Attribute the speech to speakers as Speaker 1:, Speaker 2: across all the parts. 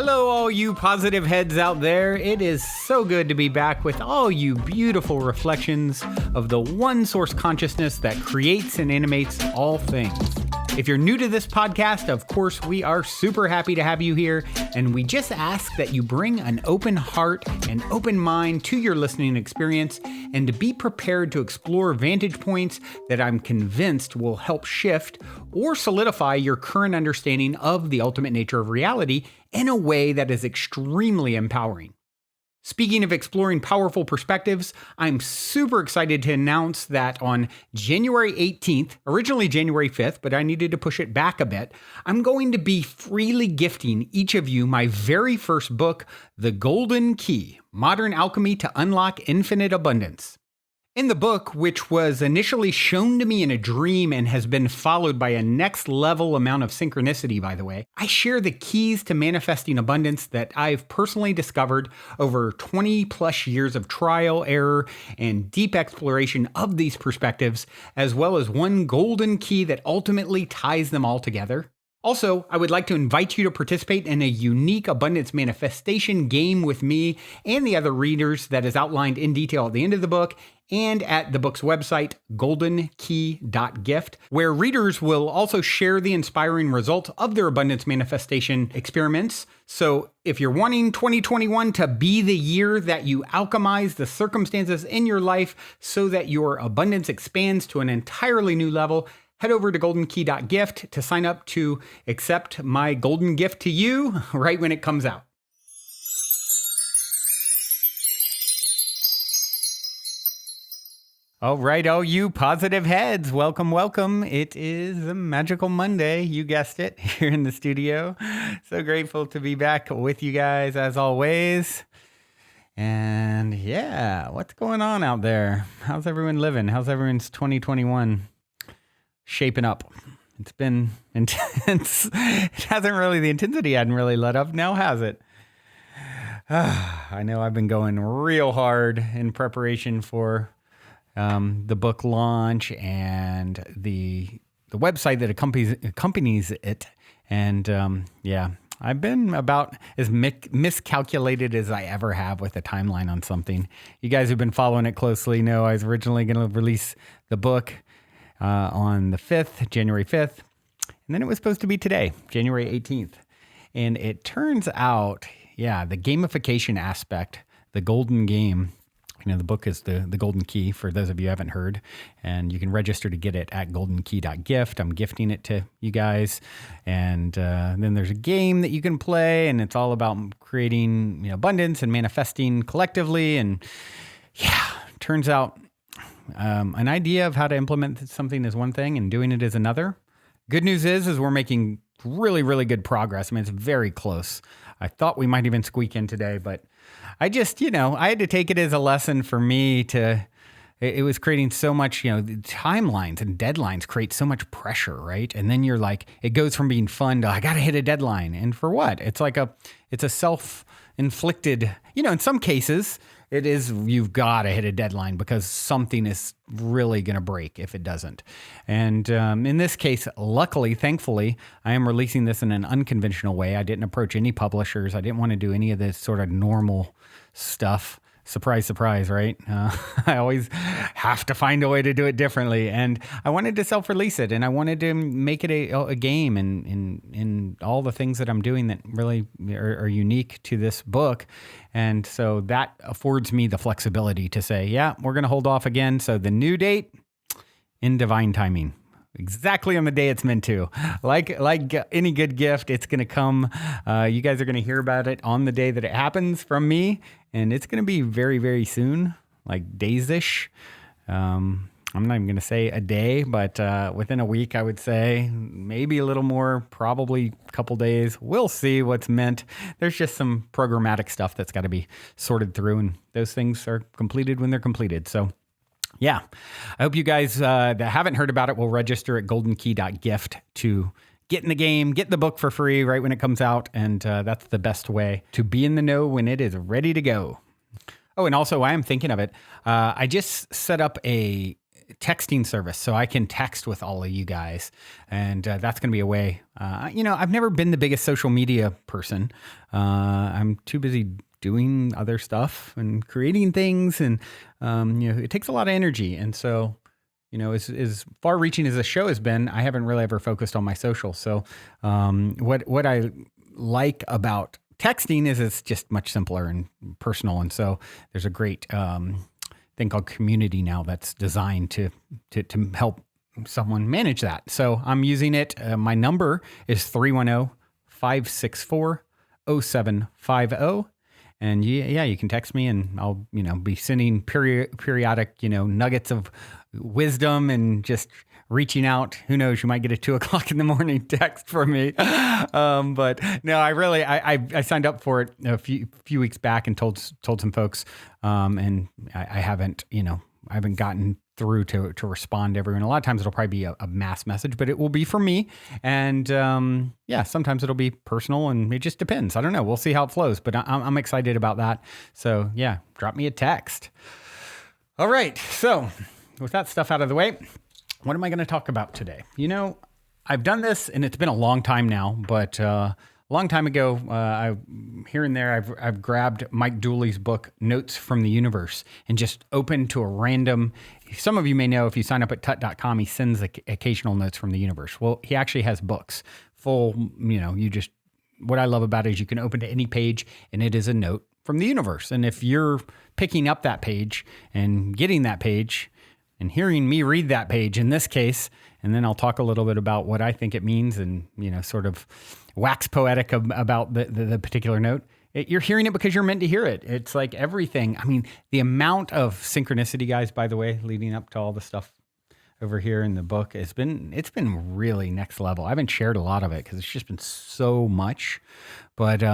Speaker 1: Hello, all you positive heads out there. It is so good to be back with all you beautiful reflections of the one source consciousness that creates and animates all things. If you're new to this podcast, of course, we are super happy to have you here, and we just ask that you bring an open heart and open mind to your listening experience and to be prepared to explore vantage points that I'm convinced will help shift or solidify your current understanding of the ultimate nature of reality in a way that is extremely empowering. Speaking of exploring powerful perspectives, I'm super excited to announce that on January 18th, originally January 5th, but I needed to push it back a bit, I'm going to be freely gifting each of you my very first book, The Golden Key: Modern Alchemy to Unlock Infinite Abundance. In the book, which was initially shown to me in a dream and has been followed by a next level amount of synchronicity, by the way, I share the keys to manifesting abundance that I've personally discovered over 20 plus years of trial, error, and deep exploration of these perspectives, as well as one golden key that ultimately ties them all together. Also, I would like to invite you to participate in a unique abundance manifestation game with me and the other readers that is outlined in detail at the end of the book and at the book's website, goldenkey.gift, where readers will also share the inspiring results of their abundance manifestation experiments. So if you're wanting 2021 to be the year that you alchemize the circumstances in your life so that your abundance expands to an entirely new level, head over to goldenkey.gift to sign up to accept my golden gift to you right when it comes out. All right, all you positive heads, welcome, welcome. It is a magical Monday, you guessed it, here in the studio. So grateful to be back with you guys as always. And yeah, what's going on out there? How's everyone living? How's everyone's 2021 shaping up? It's been intense. It hasn't really, the intensity hadn't really let up now, has it? I know I've been going real hard in preparation for the book launch and the website that accompanies it. And yeah, I've been about as miscalculated as I ever have with a timeline on something. You guys who've been following it closely know I was originally going to release the book on the 5th, January 5th. And then it was supposed to be today, January 18th. And it turns out, yeah, the gamification aspect, the golden game, you know, the book is the Golden Key, for those of you who haven't heard, and you can register to get it at goldenkey.gift. I'm gifting it to you guys. And then there's a game that you can play, and it's all about creating, you know, abundance and manifesting collectively. And yeah, turns out an idea of how to implement something is one thing and doing it is another. Good news is we're making really, really good progress. I mean, it's very close. I thought we might even squeak in today, but I just, you know, I had to take it as a lesson for me it was creating so much, you know, timelines and deadlines create so much pressure, right? And then you're like, it goes from being fun to, I got to hit a deadline. And for what? It's a self-inflicted, you know, in some cases it is, you've got to hit a deadline because something is really going to break if it doesn't. And in this case, luckily, thankfully, I am releasing this in an unconventional way. I didn't approach any publishers. I didn't want to do any of this sort of normal stuff. Surprise, surprise, right? I always have to find a way to do it differently. And I wanted to self-release it, and I wanted to make it a game in all the things that I'm doing that really are unique to this book. And so that affords me the flexibility to say, yeah, we're going to hold off again. So the new date, in divine timing. Exactly on the day it's meant to. Like any good gift, it's going to come. You guys are going to hear about it on the day that it happens from me. And it's going to be very, very soon, like days-ish. I'm not even going to say a day, but within a week, I would say. Maybe a little more, probably a couple days. We'll see what's meant. There's just some programmatic stuff that's got to be sorted through, and those things are completed when they're completed. So yeah, I hope you guys that haven't heard about it will register at goldenkey.gift to get in the game, get the book for free right when it comes out. And that's the best way to be in the know when it is ready to go. Oh, and also, I am thinking of it. I just set up a texting service, so I can text with all of you guys, and that's going to be a way. I've never been the biggest social media person. I'm too busy doing other stuff and creating things, and it takes a lot of energy. And so, as far-reaching as the show has been, I haven't really ever focused on my social. So, what I like about texting is it's just much simpler and personal, and so there's a great thing called Community now that's designed to help someone manage that. So I'm using it. My number is 310-564-0750. And you can text me, and I'll, be sending periodic, nuggets of wisdom and just reaching out. Who knows? You might get a 2:00 in the morning text from me. But no, I signed up for it a few weeks back and told some folks, and I haven't gotten through to respond to everyone. A lot of times it'll probably be a mass message, but it will be for me. And sometimes it'll be personal, and it just depends. I don't know. We'll see how it flows, but I'm excited about that. So yeah, drop me a text. All right. So with that stuff out of the way, what am I going to talk about today? I've done this, and it's been a long time now, but a long time ago, here and there, I've grabbed Mike Dooley's book, Notes from the Universe, and just opened to a random. Some of you may know, if you sign up at tut.com, he sends occasional notes from the universe. Well, he actually has books full. What I love about it is you can open to any page, and it is a note from the universe. And if you're picking up that page and getting that page and hearing me read that page in this case, and then I'll talk a little bit about what I think it means, and sort of wax poetic about the particular note. You're hearing it because you're meant to hear it. It's like everything. I mean, the amount of synchronicity, guys, by the way, leading up to all the stuff over here in the book, it's been really next level. I haven't shared a lot of it because it's just been so much, but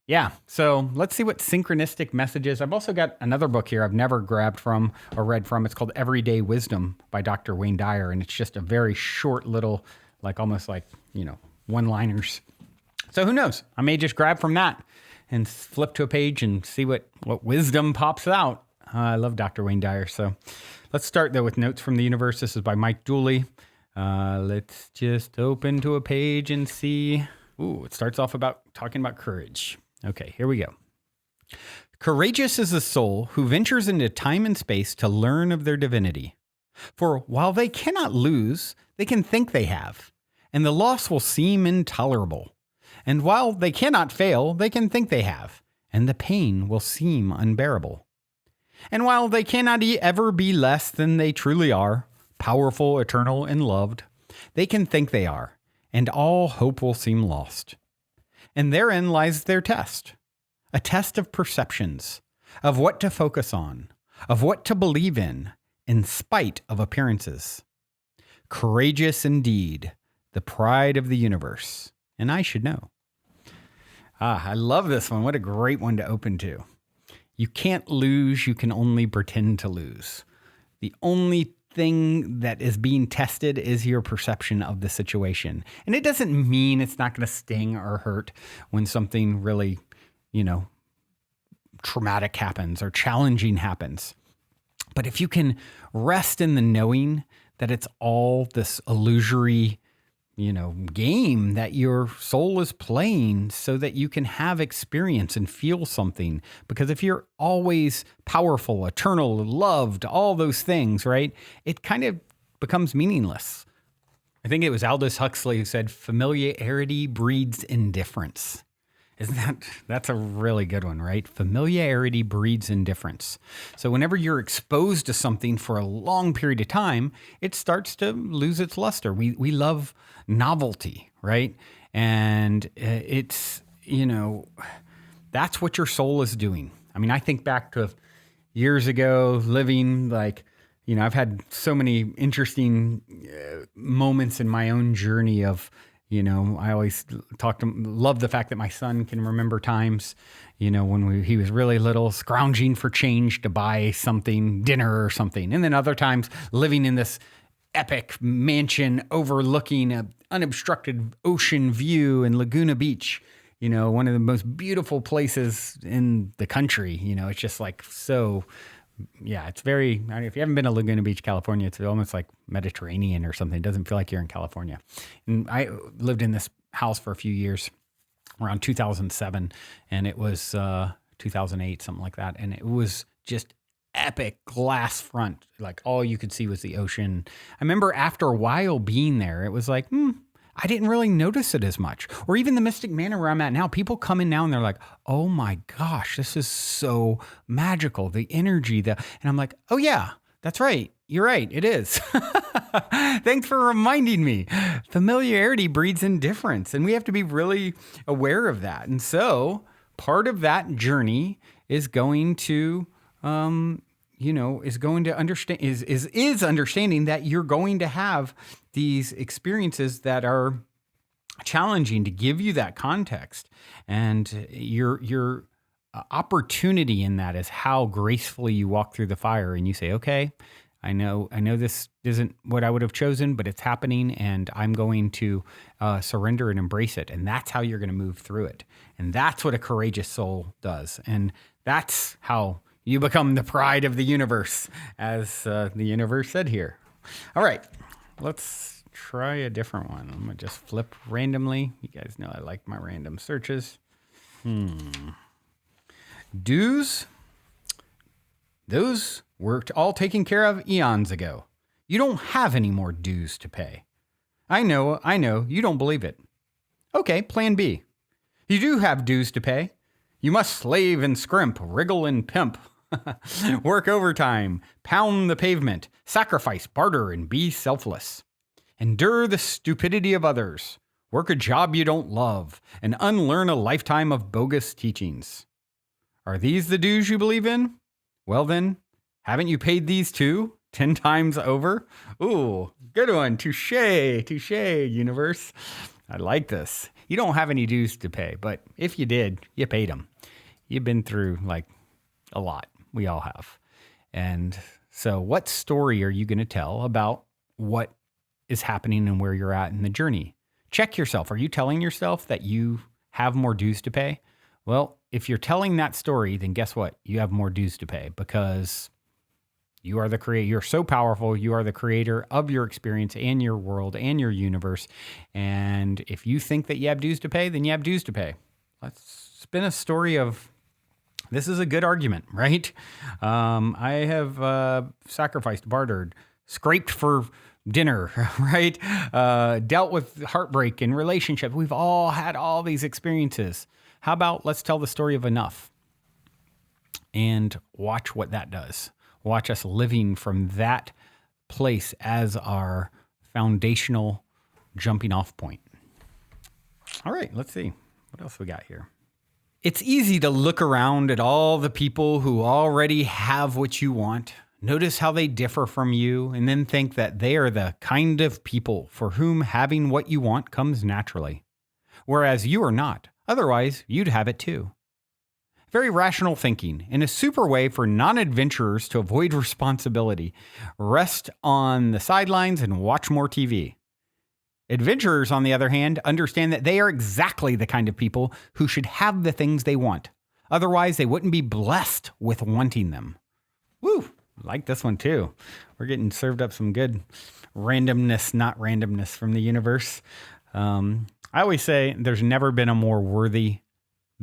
Speaker 1: yeah, so let's see what synchronistic messages. I've also got another book here I've never grabbed from or read from. It's called Everyday Wisdom by Dr. Wayne Dyer, and it's just a very short little, almost one-liners. So who knows? I may just grab from that and flip to a page and see what wisdom pops out. I love Dr. Wayne Dyer. So let's start, though, with Notes from the Universe. This is by Mike Dooley. Let's just open to a page and see. Ooh, it starts off talking about courage. Okay, here we go. Courageous is the soul who ventures into time and space to learn of their divinity. For while they cannot lose, they can think they have, and the loss will seem intolerable. And while they cannot fail, they can think they have, and the pain will seem unbearable. And while they cannot ever be less than they truly are, powerful, eternal, and loved, they can think they are, and all hope will seem lost. And therein lies their test, a test of perceptions, of what to focus on, of what to believe in spite of appearances. Courageous indeed, the pride of the universe, and I should know. I love this one. What a great one to open to. You can't lose, you can only pretend to lose. The only thing that is being tested is your perception of the situation. And it doesn't mean it's not going to sting or hurt when something really, traumatic happens or challenging happens. But if you can rest in the knowing that it's all this illusory, game that your soul is playing so that you can have experience and feel something. Because if you're always powerful, eternal, loved, all those things, right, it kind of becomes meaningless. I think it was Aldous Huxley who said, familiarity breeds indifference. That's a really good one, right? Familiarity breeds indifference. So whenever you're exposed to something for a long period of time, it starts to lose its luster. We love novelty, right? And it's, that's what your soul is doing. I mean, I think back to years ago living I've had so many interesting moments in my own journey of, I always love the fact that my son can remember times, when he was really little, scrounging for change to buy something, dinner or something. And then other times living in this epic mansion overlooking an unobstructed ocean view in Laguna Beach, one of the most beautiful places in the country. It's just so yeah, it's very, I mean, if you haven't been to Laguna Beach, California, it's almost like Mediterranean or something. It doesn't feel like you're in California. And I lived in this house for a few years, around 2007, and it was 2008, something like that. And it was just epic glass front. Like all you could see was the ocean. I remember after a while being there, it was like, I didn't really notice it as much. Or even the Mystic Manor where I'm at now, people come in now and they're like, oh my gosh, this is so magical. The energy, and I'm like, oh yeah, that's right. You're right. It is. Thanks for reminding me. Familiarity breeds indifference, and we have to be really aware of that. And so part of that journey is going to, is understanding that you're going to have these experiences that are challenging to give you that context. And your opportunity in that is how gracefully you walk through the fire and you say, okay, I know this isn't what I would have chosen, but it's happening and I'm going to surrender and embrace it. And that's how you're going to move through it. And that's what a courageous soul does. And that's how you become the pride of the universe, as the universe said here. All right, let's try a different one. I'm going to just flip randomly. You guys know I like my random searches. Dues? Those were all taken care of eons ago. You don't have any more dues to pay. I know, you don't believe it. Okay, plan B. You do have dues to pay. You must slave and scrimp, wriggle and pimp. Work overtime, pound the pavement, sacrifice, barter, and be selfless. Endure the stupidity of others. Work a job you don't love, and unlearn a lifetime of bogus teachings. Are these the dues you believe in? Well then, haven't you paid these too, 10 times over? Ooh, good one. Touche, universe. I like this. You don't have any dues to pay, but if you did, you paid them. You've been through like a lot. We all have. And so what story are you going to tell about what is happening and where you're at in the journey? Check yourself. Are you telling yourself that you have more dues to pay? Well, if you're telling that story, then guess what? You have more dues to pay because you are the creator. You're so powerful. You are the creator of your experience and your world and your universe. And if you think that you have dues to pay, then you have dues to pay. Let's spin a story of, this is a good argument, right? I have sacrificed, bartered, scraped for dinner, right? Dealt with heartbreak in relationships. We've all had all these experiences. How about let's tell the story of enough and watch what that does. Watch us living from that place as our foundational jumping off point. All right, let's see. What else we got here? It's easy to look around at all the people who already have what you want, notice how they differ from you, and then think that they are the kind of people for whom having what you want comes naturally. Whereas you are not. Otherwise, you'd have it too. Very rational thinking, and a super way for non-adventurers to avoid responsibility. Rest on the sidelines and watch more TV. Adventurers, on the other hand, understand that they are exactly the kind of people who should have the things they want. Otherwise, they wouldn't be blessed with wanting them. Woo! Like this one too. We're getting served up some good randomness, not randomness from the universe. I always say there's never been a more worthy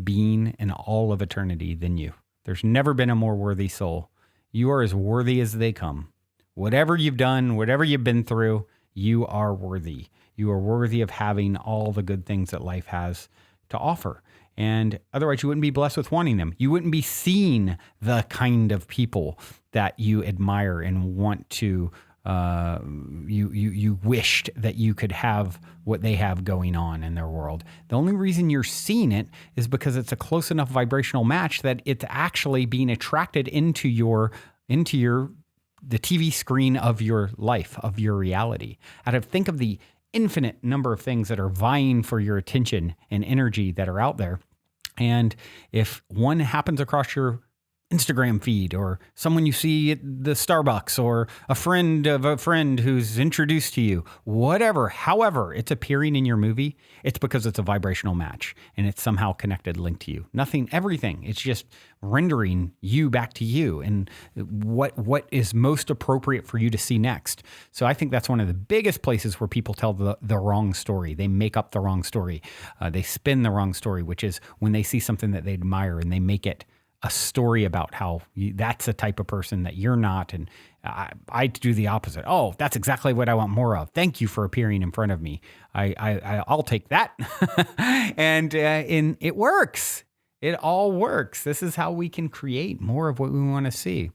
Speaker 1: being in all of eternity than you. There's never been a more worthy soul. You are as worthy as they come. Whatever you've done, whatever you've been through, you are worthy. You are worthy of having all the good things that life has to offer. And otherwise, you wouldn't be blessed with wanting them. You wouldn't be seeing the kind of people that you admire and want to, you wished that you could have what they have going on in their world. The only reason you're seeing it is because it's a close enough vibrational match that it's actually being attracted into the TV screen of your life, of your reality. Think of the infinite number of things that are vying for your attention and energy that are out there. And if one happens across your Instagram feed, or someone you see at the Starbucks, or a friend of a friend who's introduced to you, whatever, however it's appearing in your movie, it's because it's a vibrational match and it's somehow connected, linked to you. Nothing, everything. It's just rendering you back to you and what is most appropriate for you to see next. So I think that's one of the biggest places where people tell the wrong story. They make up the wrong story. They spin the wrong story, which is when they see something that they admire and they make it a story about how that's the type of person that you're not. And I do the opposite. Oh, that's exactly what I want more of. Thank you for appearing in front of me. I'll take that. And it works. It all works. This is how we can create more of what we want to see.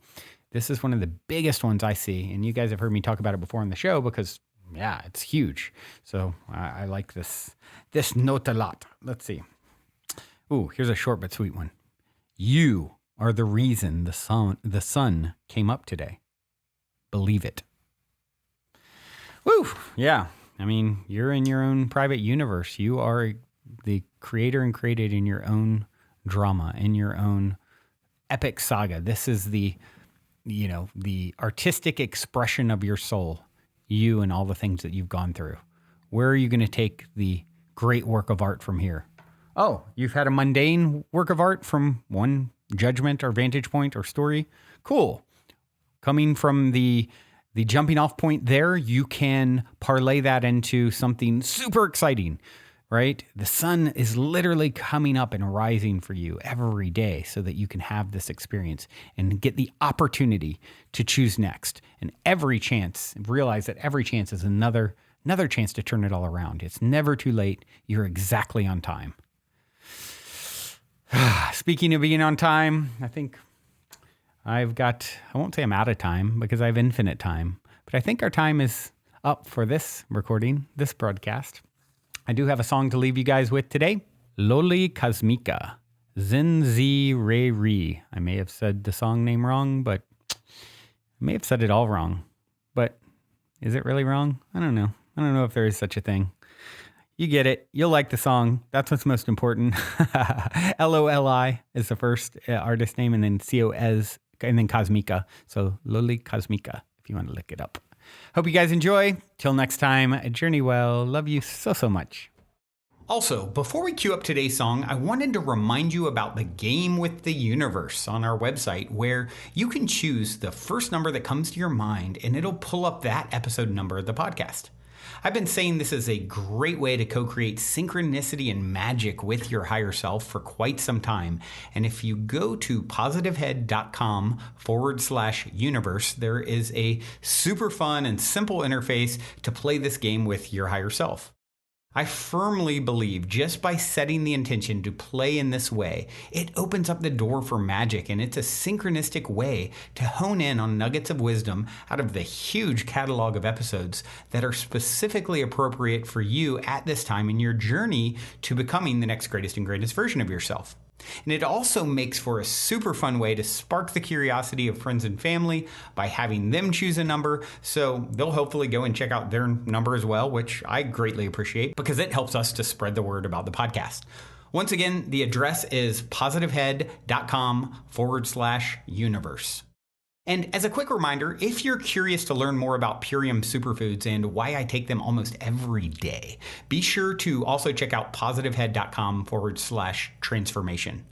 Speaker 1: This is one of the biggest ones I see. And you guys have heard me talk about it before on the show because, yeah, it's huge. So I like this note a lot. Let's see. Ooh, here's a short but sweet one. You are the reason the sun came up today. Believe it. Woo! Yeah. I mean, you're in your own private universe. You are the creator and created in your own drama, in your own epic saga. This is the artistic expression of your soul, you and all the things that you've gone through. Where are you going to take the great work of art from here? Oh, you've had a mundane work of art from one judgment or vantage point or story? Cool. Coming from the jumping off point there, you can parlay that into something super exciting, right? The sun is literally coming up and rising for you every day so that you can have this experience and get the opportunity to choose next. And realize that every chance is another chance to turn it all around. It's never too late. You're exactly on time. Speaking of being on time, I think I won't say I'm out of time because I have infinite time, but I think our time is up for this recording, this broadcast. I do have a song to leave you guys with today. Loli Kosmika, Zinzi Re Re. I may have said the song name wrong, but I may have said it all wrong. But is it really wrong? I don't know. I don't know if there is such a thing. You get it. You'll like the song. That's what's most important. Loli is the first artist name, and then Cos, and then Kosmika. So Loli Kosmika, if you want to look it up. Hope you guys enjoy. Till next time, journey well. Love you so, so much. Also, before we cue up today's song, I wanted to remind you about the game with the universe on our website, where you can choose the first number that comes to your mind, and it'll pull up that episode number of the podcast. I've been saying this is a great way to co-create synchronicity and magic with your higher self for quite some time. And if you go to positivehead.com/universe, there is a super fun and simple interface to play this game with your higher self. I firmly believe just by setting the intention to play in this way, it opens up the door for magic, and it's a synchronistic way to hone in on nuggets of wisdom out of the huge catalog of episodes that are specifically appropriate for you at this time in your journey to becoming the next greatest and greatest version of yourself. And it also makes for a super fun way to spark the curiosity of friends and family by having them choose a number, so they'll hopefully go and check out their number as well, which I greatly appreciate because it helps us to spread the word about the podcast. Once again, the address is positivehead.com/universe. And as a quick reminder, if you're curious to learn more about Purium superfoods and why I take them almost every day, be sure to also check out positivehead.com/transformation.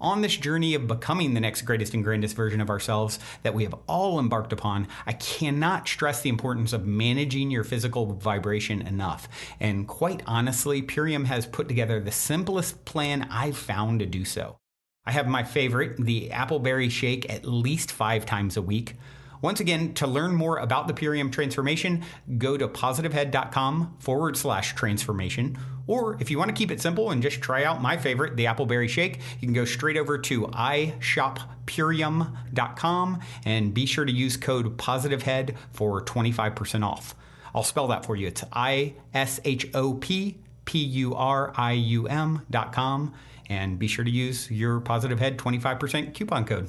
Speaker 1: On this journey of becoming the next greatest and grandest version of ourselves that we have all embarked upon, I cannot stress the importance of managing your physical vibration enough. And quite honestly, Purium has put together the simplest plan I've found to do so. I have my favorite, the appleberry shake, at least 5 times a week. Once again, to learn more about the Purium transformation, go to positivehead.com/transformation. Or if you want to keep it simple and just try out my favorite, the appleberry shake, you can go straight over to ishoppurium.com and be sure to use code positivehead for 25% off. I'll spell that for you. It's ishoppurium.com. And be sure to use your Positive Head 25% coupon code.